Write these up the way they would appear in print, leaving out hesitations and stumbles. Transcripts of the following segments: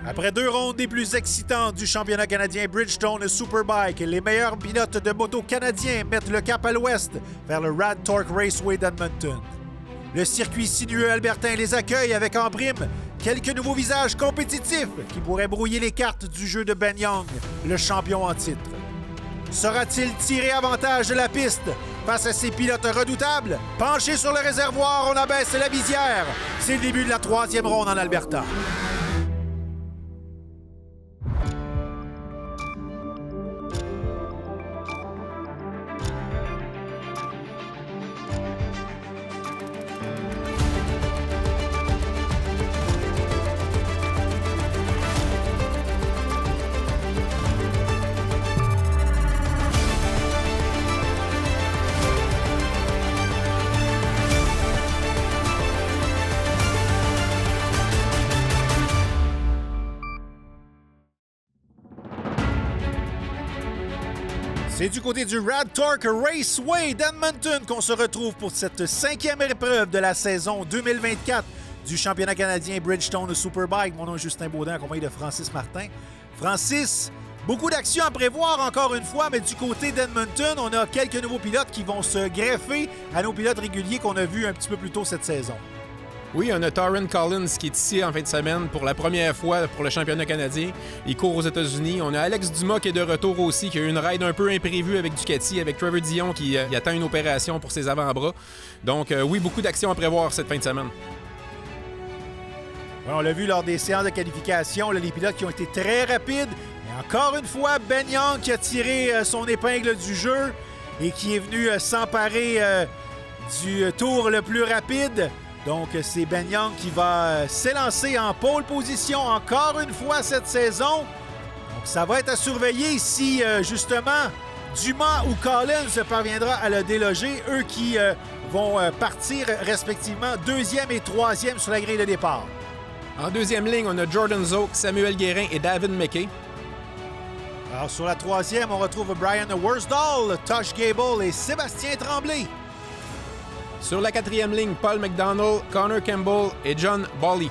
Après 2 rondes des plus excitantes du championnat canadien Bridgestone Superbike, les meilleurs pilotes de moto canadiens mettent le cap à l'ouest vers le Rad Torque Raceway d'Edmonton. Le circuit sinueux albertain les accueille avec en prime quelques nouveaux visages compétitifs qui pourraient brouiller les cartes du jeu de Ben Young, le champion en titre. Sera-t-il tiré avantage de la piste face à ces pilotes redoutables? Penché sur le réservoir, on abaisse la visière. C'est le début de la 3e ronde en Alberta. C'est du côté du Rad Torque Raceway d'Edmonton qu'on se retrouve pour cette 5e épreuve de la saison 2024 du championnat canadien Bridgestone Superbike. Mon nom est Justin Baudin, accompagné de Francis Martin. Francis, beaucoup d'actions à prévoir encore une fois, mais du côté d'Edmonton, on a quelques nouveaux pilotes qui vont se greffer à nos pilotes réguliers qu'on a vus un petit peu plus tôt cette saison. Oui, on a Torrin Collins qui est ici en fin de semaine pour la première fois pour le championnat canadien. Il court aux États-Unis. On a Alex Dumas qui est de retour aussi, qui a eu une ride un peu imprévue avec Ducati, avec Trevor Dion qui attend une opération pour ses avant-bras. Donc oui, beaucoup d'actions à prévoir cette fin de semaine. Ouais, on l'a vu lors des séances de qualification, là, les pilotes qui ont été très rapides. Mais encore une fois, Ben Young qui a tiré son épingle du jeu et qui est venu s'emparer du tour le plus rapide. Donc, c'est Ben Young qui va s'élancer en pole position encore une fois cette saison. Donc, ça va être à surveiller si, justement, Dumas ou Collins parviendra à le déloger. Eux qui vont partir respectivement 2e et 3e sur la grille de départ. En 2e ligne, on a Jordan Zook, Samuel Guérin et David McKay. Alors, sur la 3e, on retrouve Brian Worsdal, Tosh Gable et Sébastien Tremblay. Sur la 4e ligne, Paul McDonald, Connor Campbell et John Bawley.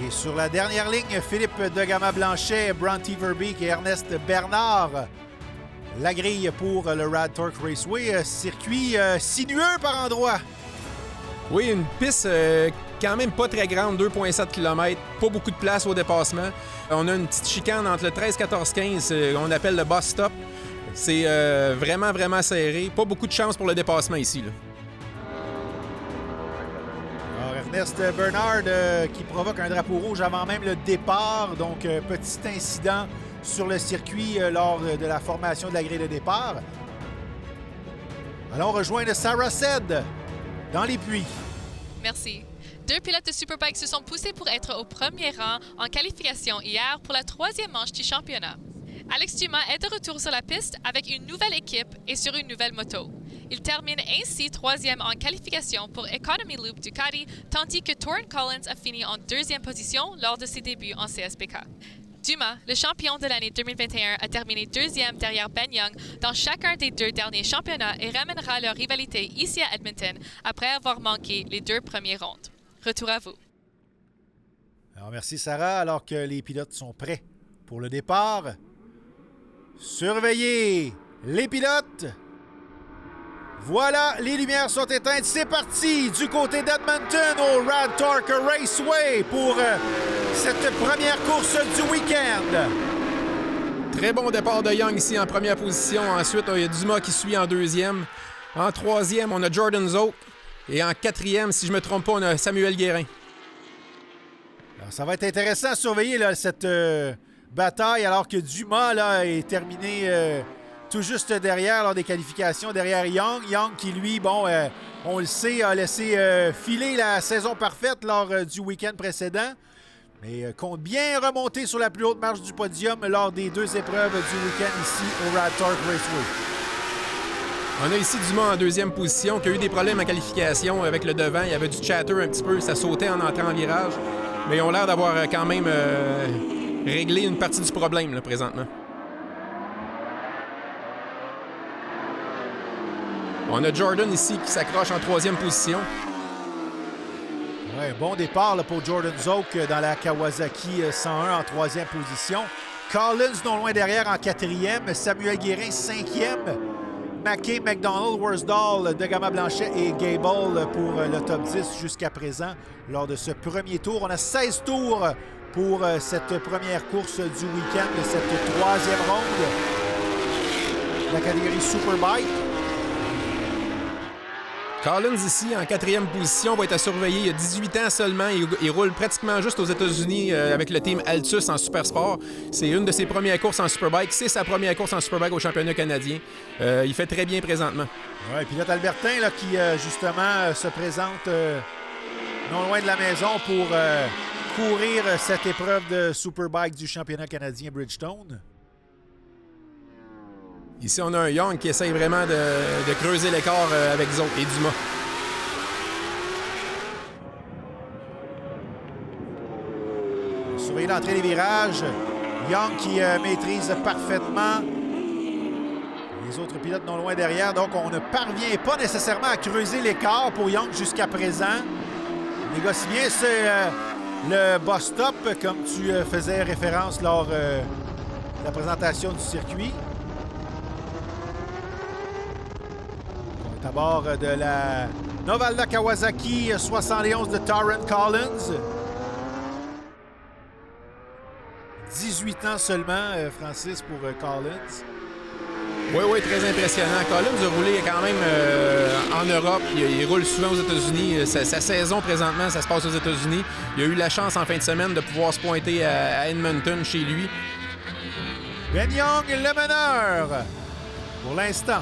Et sur la dernière ligne, Philippe Degama-Blanchet, Bronte Verbeek et Ernest Bernard. La grille pour le Rad Torque Raceway, circuit sinueux par endroits. Oui, une piste quand même pas très grande, 2,7 km, pas beaucoup de place au dépassement. On a une petite chicane entre le 13, 14, 15, on appelle le bus stop. C'est vraiment, vraiment serré. Pas beaucoup de chance pour le dépassement ici, là. Alors, Ernest Bernard qui provoque un drapeau rouge avant même le départ. Donc, petit incident sur le circuit lors de la formation de la grille de départ. Allons rejoindre Sarah Sed dans les puits. Merci. 2 pilotes de Superbike se sont poussés pour être au premier rang en qualification hier pour la 3e manche du championnat. Alex Dumas est de retour sur la piste avec une nouvelle équipe et sur une nouvelle moto. Il termine ainsi 3e en qualification pour Economy Loop Ducati, tandis que Torrin Collins a fini en 2e position lors de ses débuts en CSPK. Dumas, le champion de l'année 2021, a terminé 2e derrière Ben Young dans chacun des 2 derniers championnats et ramènera leur rivalité ici à Edmonton après avoir manqué les 2 premières rondes. Retour à vous. Alors, merci Sarah, alors que les pilotes sont prêts pour le départ. Surveillez les pilotes. Voilà, les lumières sont éteintes. C'est parti du côté d'Edmonton au Rad Torque Raceway pour cette première course du week-end. Très bon départ de Young ici en première position. Ensuite, il y a Dumas qui suit en 2e. En 3e, on a Jordan Zook. Et en 4e, si je ne me trompe pas, on a Samuel Guérin. Alors, ça va être intéressant à surveiller là, cette bataille alors que Dumas là, est terminé tout juste derrière lors des qualifications, derrière Young. Young qui, lui, bon, on le sait, a laissé filer la saison parfaite lors du week-end précédent. Mais compte bien remonter sur la plus haute marche du podium lors des 2 épreuves du week-end ici au Rad Torque Raceway. On a ici Dumas en 2e position qui a eu des problèmes en qualification avec le devant. Il y avait du chatter un petit peu, ça sautait en entrant en virage. Mais ils ont l'air d'avoir quand même réglé une partie du problème là, présentement. On a Jordan ici qui s'accroche en 3e position. Ouais, bon départ là, pour Jordan Zoke dans la Kawasaki 101 en 3e position. Collins non loin derrière en 4e. Samuel Guérin 5e. McKay, McDonald, Worsdal, Degama Blanchet et Gable pour le top 10 jusqu'à présent lors de ce premier tour. On a 16 tours pour cette première course du week-end, cette 3e ronde de la catégorie Superbike. Collins ici, en 4e position, va être à surveiller. Il a 18 ans seulement. Il roule pratiquement juste aux États-Unis avec le team Altus en Supersport. C'est une de ses premières courses en Superbike. C'est sa première course en Superbike au championnat canadien. Il fait très bien présentement. Oui, pilote Albertin là, qui, justement, se présente non loin de la maison pour courir cette épreuve de Superbike du championnat canadien Bridgestone. Ici, on a un Young qui essaye vraiment de creuser l'écart avec Zoke et Dumas. Surveiller l'entrée des virages. Young qui maîtrise parfaitement. Les autres pilotes non loin derrière. Donc, on ne parvient pas nécessairement à creuser l'écart pour Young jusqu'à présent. Il négocie bien, c'est le boss stop, comme tu faisais référence lors de la présentation du circuit. À bord de la Novalda Kawasaki 71 de Taran Collins. 18 ans seulement, Francis, pour Collins. Oui, très impressionnant. Collins a roulé quand même en Europe. Il roule souvent aux États-Unis. Sa saison, présentement, ça se passe aux États-Unis. Il a eu la chance, en fin de semaine, de pouvoir se pointer à Edmonton, chez lui. Ben Young, le meneur, pour l'instant.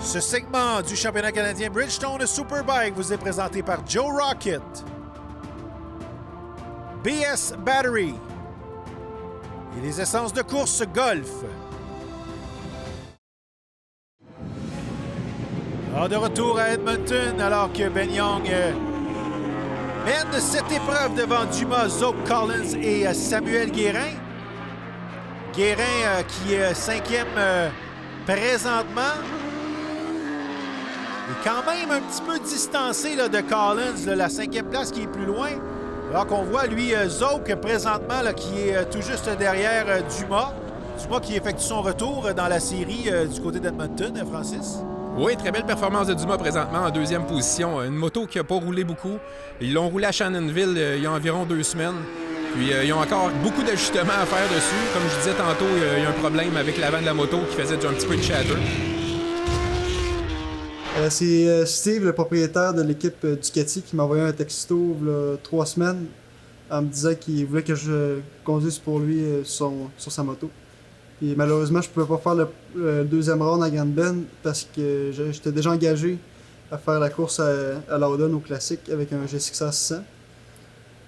Ce segment du championnat canadien Bridgestone Superbike vous est présenté par Joe Rocket, BS Battery et les essences de course Golf. Alors de retour à Edmonton alors que Ben Young mène cette épreuve devant Dumas, Zoke, Collins et Samuel Guérin. Guérin qui est 5e présentement. Il est quand même un petit peu distancé là, de Collins, là, la 5e place qui est plus loin. Alors qu'on voit, lui, Zoke, présentement, là, qui est tout juste derrière Dumas. Dumas qui effectue son retour dans la série du côté d'Edmonton, Francis. Oui, très belle performance de Dumas présentement en 2e position. Une moto qui n'a pas roulé beaucoup. Ils l'ont roulé à Shannonville il y a environ 2 semaines. Puis ils ont encore beaucoup d'ajustements à faire dessus. Comme je disais tantôt, il y a un problème avec l'avant de la moto qui faisait un petit peu de chatter. C'est Steve, le propriétaire de l'équipe Ducati, qui m'a envoyé un texto il y a 3 semaines en me disant qu'il voulait que je conduise pour lui sur sa moto. Puis malheureusement, je ne pouvais pas faire le 2e round à Grand Bend parce que j'étais déjà engagé à faire la course à Loudon au classique avec un G6R 600.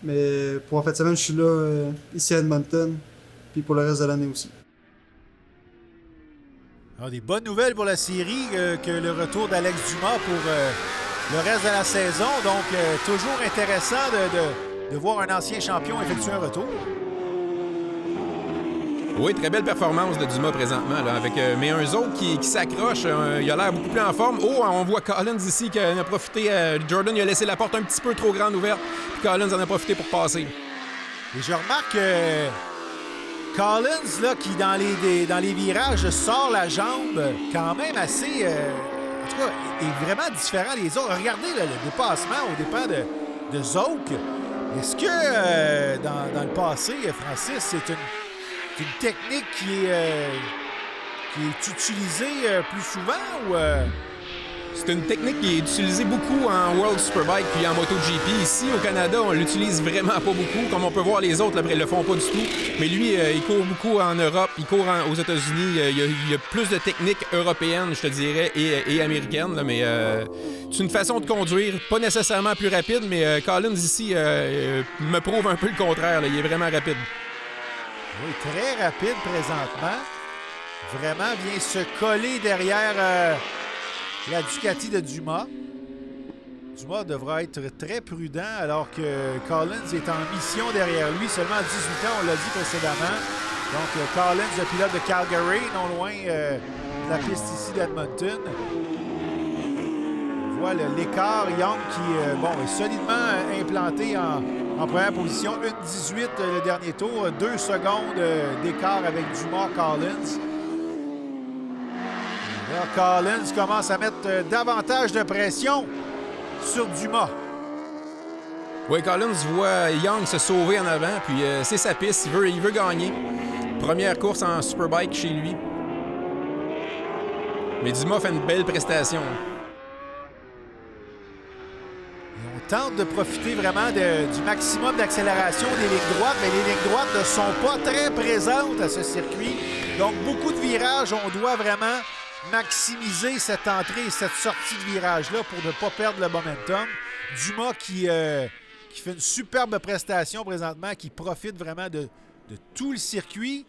Mais pour en fin de semaine, je suis là ici à Edmonton, puis pour le reste de l'année aussi. Alors, des bonnes nouvelles pour la série que le retour d'Alex Dumas pour le reste de la saison. Donc, toujours intéressant de voir un ancien champion effectuer un retour. Oui, très belle performance de Dumas présentement, là, avec, mais un Zoke qui s'accroche. Il a l'air beaucoup plus en forme. Oh, on voit Collins ici qui en a profité. Jordan il a laissé la porte un petit peu trop grande ouverte. Puis Collins en a profité pour passer. Et je remarque Collins, là, qui dans les virages sort la jambe quand même assez... en tout cas, est vraiment différent des autres. Regardez là, le dépassement au départ de Zoke. Est-ce que dans le passé, Francis, c'est une technique qui est utilisée plus souvent ou... C'est une technique qui est utilisée beaucoup en World Superbike puis en MotoGP. Ici, au Canada, on l'utilise vraiment pas beaucoup. Comme on peut voir, les autres, là, ils le font pas du tout. Mais lui, il court beaucoup en Europe, il court aux États-Unis. Il y a plus de techniques européennes, je te dirais, et américaines. Là, mais c'est une façon de conduire, pas nécessairement plus rapide, mais Collins, ici, me prouve un peu le contraire. Là. Il est vraiment rapide. Oui, très rapide présentement. Vraiment vient se coller derrière... la Ducati de Dumas. Dumas devra être très prudent alors que Collins est en mission derrière lui. Seulement à 18 ans, on l'a dit précédemment. Donc Collins, le pilote de Calgary, non loin de la piste ici d'Edmonton. voit l'écart. Young qui est solidement implanté en première position. 1,18 le dernier tour. 2 secondes d'écart avec Dumas, Collins. Là, Collins commence à mettre davantage de pression sur Dumas. Oui, Collins voit Young se sauver en avant, puis c'est sa piste, il veut gagner. Première course en Superbike chez lui. Mais Dumas fait une belle prestation. Et on tente de profiter vraiment du maximum d'accélération des lignes droites, mais les lignes droites ne sont pas très présentes à ce circuit. Donc, beaucoup de virages, on doit vraiment maximiser cette entrée et cette sortie de virage-là pour ne pas perdre le momentum. Dumas qui fait une superbe prestation présentement, qui profite vraiment de tout le circuit.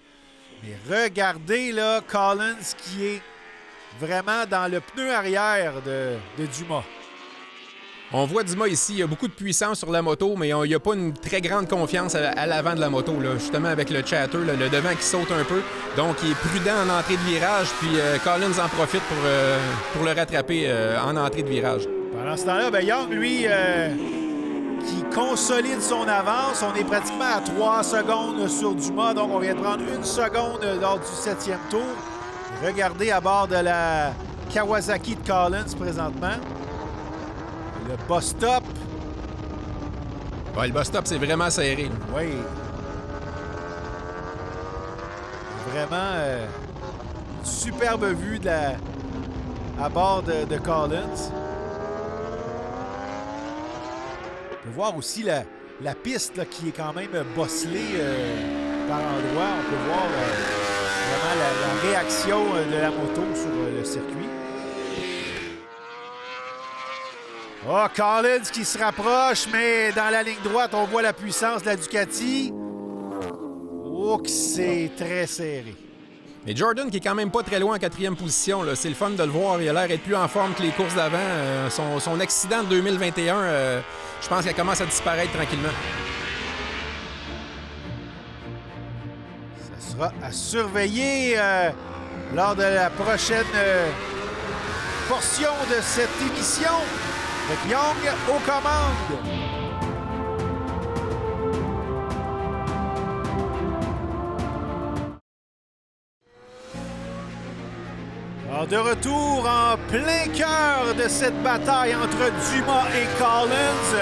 Mais regardez là, Collins qui est vraiment dans le pneu arrière de Dumas. On voit Dumas ici, il a beaucoup de puissance sur la moto, mais il n'y a pas une très grande confiance à l'avant de la moto, là, justement avec le chatter, là, le devant qui saute un peu. Donc, il est prudent en entrée de virage, puis Collins en profite pour le rattraper en entrée de virage. Pendant ce temps-là, Young, lui, qui consolide son avance. On est pratiquement à 3 secondes sur Dumas, donc on vient de prendre 1 seconde lors du 7e tour. Regardez à bord de la Kawasaki de Collins présentement. Le boss-stop. Ouais, le boss-stop, c'est vraiment serré. Oui. Vraiment une superbe vue à bord de Collins. On peut voir aussi la piste là, qui est quand même bosselée par endroits. On peut voir vraiment la réaction de la moto sur le circuit. Oh, Collins qui se rapproche, mais dans la ligne droite, on voit la puissance de la Ducati. Oh, que c'est très serré. Mais Jordan, qui est quand même pas très loin en 4e position, là, c'est le fun de le voir. Il a l'air d'être plus en forme que les courses d'avant. Son accident de 2021, je pense qu'elle commence à disparaître tranquillement. Ça sera à surveiller lors de la prochaine portion de cette émission. Avec Young aux commandes. Alors de retour en plein cœur de cette bataille entre Dumas et Collins.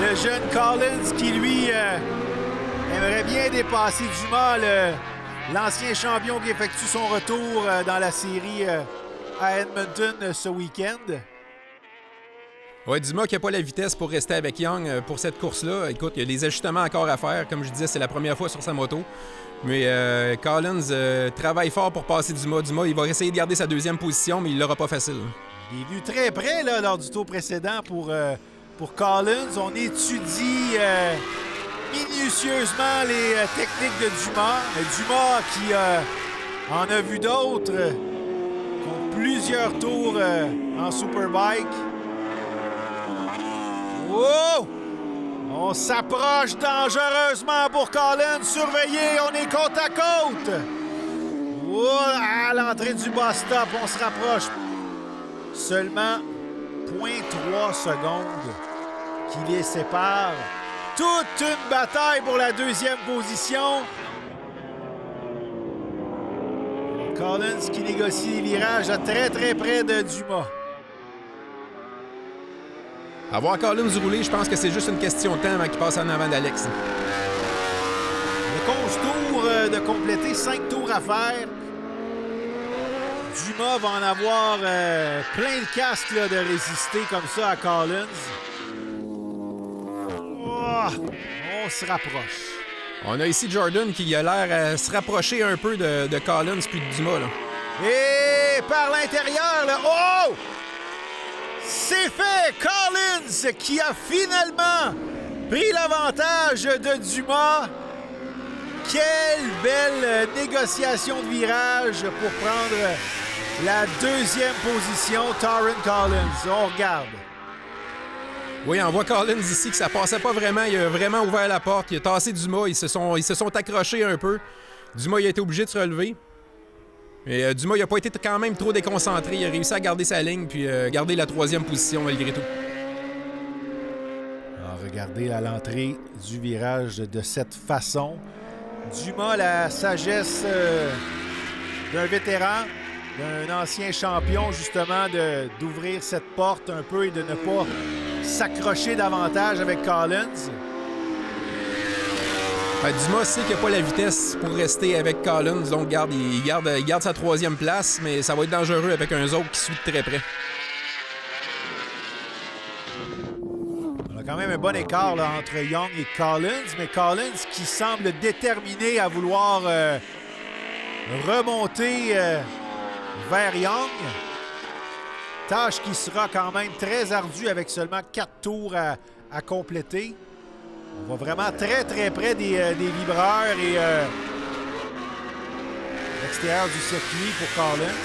Le jeune Collins qui, lui, aimerait bien dépasser Dumas, l'ancien champion qui effectue son retour dans la série à Edmonton ce week-end. Ouais, Dumas qui n'a pas la vitesse pour rester avec Young pour cette course-là. Écoute, il y a des ajustements encore à faire. Comme je disais, c'est la première fois sur sa moto. Mais Collins travaille fort pour passer Dumas. Dumas, il va essayer de garder sa 2e position, mais il l'aura pas facile. Il est venu très près là, lors du tour précédent pour Collins. On étudie minutieusement les techniques de Dumas. Dumas qui en a vu d'autres qui ont plusieurs tours en Superbike. Oh! On s'approche dangereusement pour Collins. Surveillé, on est côte à côte. Oh, à l'entrée du bus-stop, on se rapproche. Seulement 0.3 secondes qui les séparent. Toute une bataille pour la 2e position. Collins qui négocie les virages à très près de Dumas. Avoir Collins rouler, je pense que c'est juste une question de temps avant qu'il passe en avant d'Alex. Le 11 tours de compléter, 5 tours à faire. Dumas va en avoir plein le casque là, de résister comme ça à Collins. Oh, on se rapproche. On a ici Jordan qui a l'air à se rapprocher un peu de Collins puis de Dumas. Là. Et par l'intérieur, là, oh! C'est fait! Collins qui a finalement pris l'avantage de Dumas. Quelle belle négociation de virage pour prendre la 2e position, Taron Collins. On regarde. Oui, on voit Collins ici que ça passait pas vraiment. Il a vraiment ouvert la porte. Il a tassé Dumas. Ils se sont accrochés un peu. Dumas il a été obligé de se relever. Mais Dumas, il n'a pas été quand même trop déconcentré. Il a réussi à garder sa ligne puis garder la 3e position malgré tout. Alors, regardez à l'entrée du virage de cette façon. Dumas, la sagesse d'un vétéran, d'un ancien champion, justement, d'ouvrir cette porte un peu et de ne pas s'accrocher davantage avec Collins. Dumas sait qu'il n'a pas la vitesse pour rester avec Collins, donc il garde sa 3e place, mais ça va être dangereux avec un Zouk qui suit de très près. On a quand même un bon écart là, entre Young et Collins, mais Collins qui semble déterminé à vouloir remonter vers Young. Tâche qui sera quand même très ardue avec seulement 4 tours à compléter. On va vraiment très très près des vibreurs et l'extérieur du circuit pour Collins.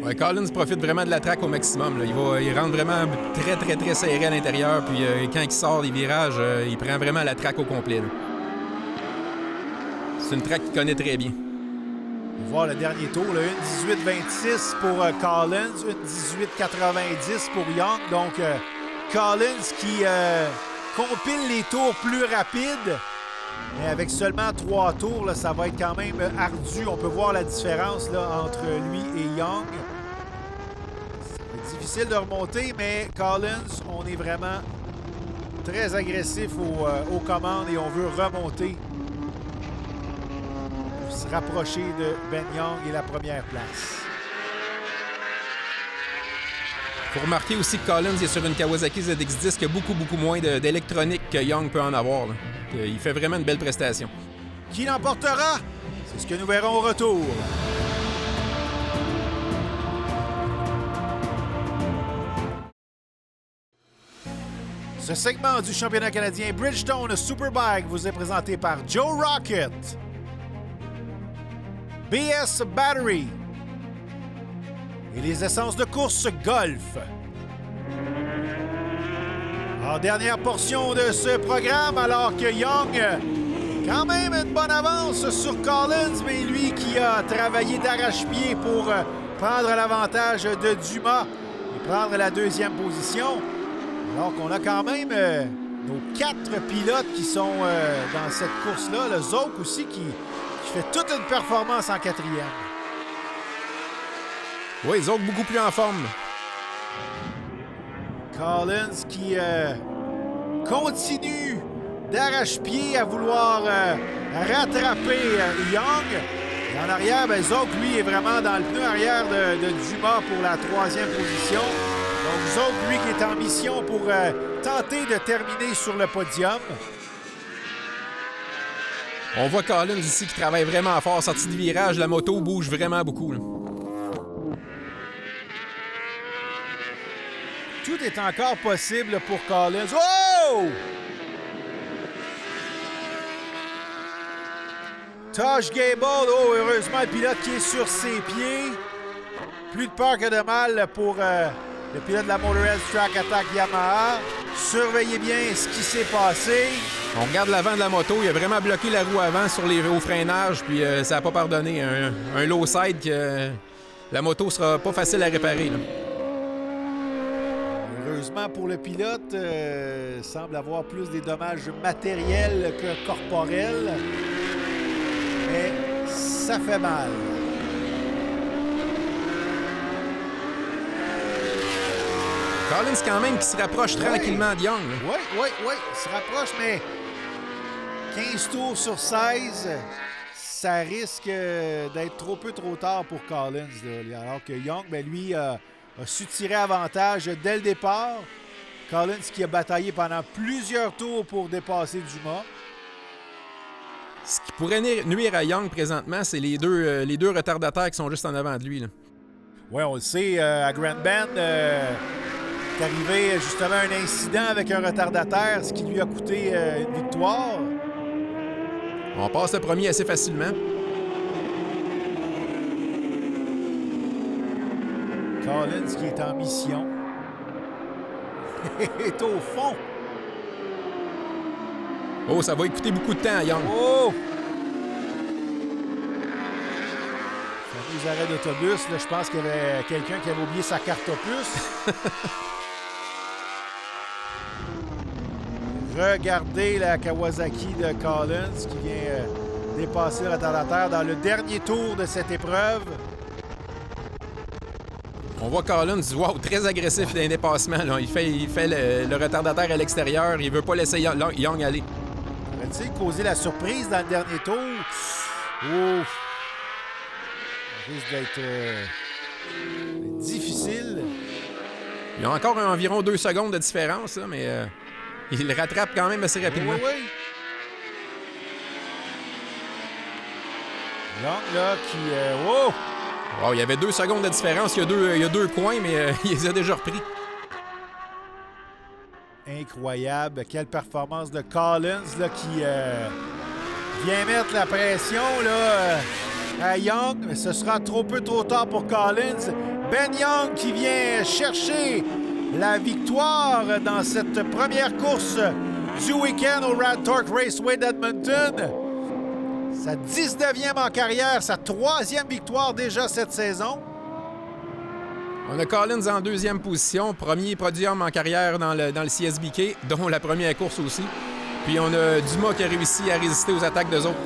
Ouais, Collins profite vraiment de la track au maximum. Là. Il rentre vraiment très très très serré à l'intérieur, puis quand il sort des virages, il prend vraiment la track au complet. Là. C'est une track qu'il connaît très bien. On va voir le dernier tour, là, 1:18.26 pour Collins, 1:18.90 pour Young. Donc, Collins qui compile les tours plus rapides, mais avec seulement 3 tours, là, ça va être quand même ardu. On peut voir la différence là, entre lui et Young. C'est difficile de remonter, mais Collins, on est vraiment très agressif aux commandes et on veut remonter. Se rapprocher de Ben Young et la première place. Il faut remarquer aussi que Collins est sur une Kawasaki ZX-10 qui a beaucoup moins d'électronique que Young peut en avoir. Là. Il fait vraiment une belle prestation. Qui l'emportera? C'est ce que nous verrons au retour. Ce segment du championnat canadien Bridgestone Superbike vous est présenté par Joe Rocket, BS Battery et les essences de course Golf. En dernière portion de ce programme, alors que Young, quand même une bonne avance sur Collins, mais lui qui a travaillé d'arrache-pied pour prendre l'avantage de Dumas et prendre la 2e position. Alors qu'on a quand même nos 4 pilotes qui sont dans cette course-là. Le Zouk aussi qui fait toute une performance en 4e. Oui, Zouk beaucoup plus en forme. Collins qui continue d'arrache-pied à vouloir rattraper Young. Et en arrière, Zouk, lui, est vraiment dans le pneu arrière de Dumas pour la 3e position. Donc Zouk, lui, qui est en mission pour tenter de terminer sur le podium. On voit Collins ici qui travaille vraiment fort. Sortie de virage, la moto bouge vraiment beaucoup. Là. Tout est encore possible pour Collins. Oh! Tosh Gable, oh, heureusement, le pilote qui est sur ses pieds. Plus de peur que de mal pour le pilote de la Motorhead Track Attack Yamaha. Surveillez bien ce qui s'est passé. On regarde l'avant de la moto, il a vraiment bloqué la roue avant au freinage, puis ça n'a pas pardonné. Un low side que la moto sera pas facile à réparer. Là. Heureusement pour le pilote, semble avoir plus des dommages matériels que corporels. Mais ça fait mal. Collins, quand même, qui se rapproche tranquillement de Young. Oui, il se rapproche, mais 15 tours sur 16, ça risque d'être trop tard pour Collins. Là. Alors que Young, lui, a su tirer avantage dès le départ. Collins qui a bataillé pendant plusieurs tours pour dépasser Dumas. Ce qui pourrait nuire à Young présentement, c'est les deux retardataires qui sont juste en avant de lui. Oui, on le sait, à Grand Bend, est arrivé justement un incident avec un retardataire, ce qui lui a coûté une victoire. On passe le premier assez facilement. Collins qui est en mission. est au fond. Oh, ça va écouter beaucoup de temps à Young. Oh! Fameux arrêt d'autobus. Là, je pense qu'il y avait quelqu'un qui avait oublié sa carte opus. Regardez la Kawasaki de Collins qui vient dépasser le retardateur dans le dernier tour de cette épreuve. On voit Collins, wow, très agressif dans les dépassements. Là. Il fait le retardateur à l'extérieur. Il veut pas laisser Young aller. Aurait-il causé la surprise dans le dernier tour? Ouf! Ça risque d'être difficile. Il y a encore environ 2 secondes de différence, là, mais il le rattrape quand même assez rapidement. Oui, oui. Young, là, qui... wow! Wow, il y avait 2 secondes de différence. Il y a deux coins, mais il les a déjà repris. Incroyable. Quelle performance de Collins là, qui vient mettre la pression là, à Young. Mais ce sera trop tard pour Collins. Ben Young qui vient chercher la victoire dans cette première course du week-end au Rad Torque Raceway d'Edmonton. Sa 19e en carrière, sa 3e victoire déjà cette saison. On a Collins en 2e position, premier podium en carrière dans le CSBK, dont la première course aussi. Puis on a Dumas qui a réussi à résister aux attaques d'eux autres.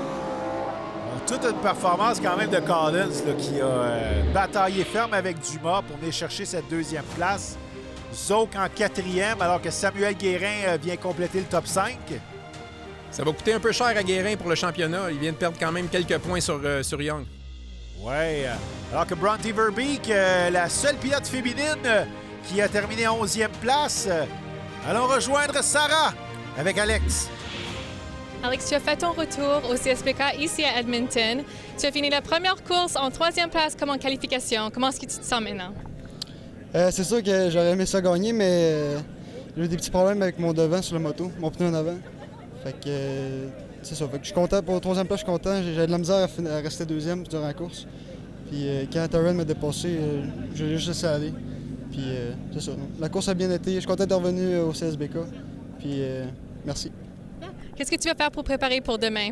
Toute une performance quand même de Collins là, qui a bataillé ferme avec Dumas pour venir chercher cette 2e place. Zouk en 4e alors que Samuel Guérin vient compléter le top 5. Ça va coûter un peu cher à Guérin pour le championnat. Il vient de perdre quand même quelques points sur Young. Ouais, alors que Bronte Verbeek, la seule pilote féminine qui a terminé en 11e place. Allons rejoindre Sarah avec Alex. Alex, tu as fait ton retour au CSBK ici à Edmonton. Tu as fini la première course en 3e place comme en qualification. Comment est-ce que tu te sens maintenant? C'est sûr que j'aurais aimé ça gagner, mais j'ai eu des petits problèmes avec mon devant sur la moto, mon pneu en avant. Fait que c'est ça. Fait que je suis content pour la 3e place, je suis content. J'ai de la misère à rester 2e durant la course. Puis quand Taron m'a dépassé, je l'ai juste laissé aller. Puis c'est ça. La course a bien été. Je suis content d'être revenu au CSBK. Puis merci. Qu'est-ce que tu vas faire pour préparer pour demain?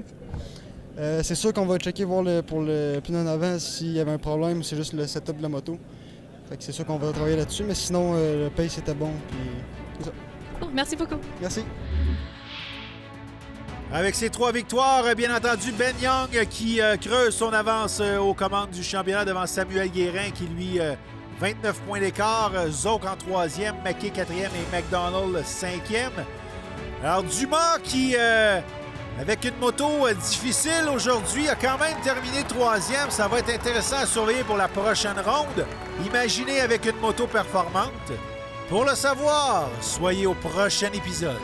C'est sûr qu'on va checker voir pour le pneu en avant s'il y avait un problème ou c'est juste le setup de la moto. Fait que c'est sûr qu'on va travailler là-dessus, mais sinon le pace était bon. Puis c'est ça. Cool, merci beaucoup. Merci. Avec ses 3 victoires, bien entendu, Ben Young qui creuse son avance aux commandes du championnat devant Samuel Guérin qui, lui, 29 points d'écart. Zouk en 3e, McKay 4e et McDonald 5e. Alors Dumas qui, avec une moto difficile aujourd'hui, a quand même terminé 3e. Ça va être intéressant à surveiller pour la prochaine ronde. Imaginez avec une moto performante. Pour le savoir, soyez au prochain épisode.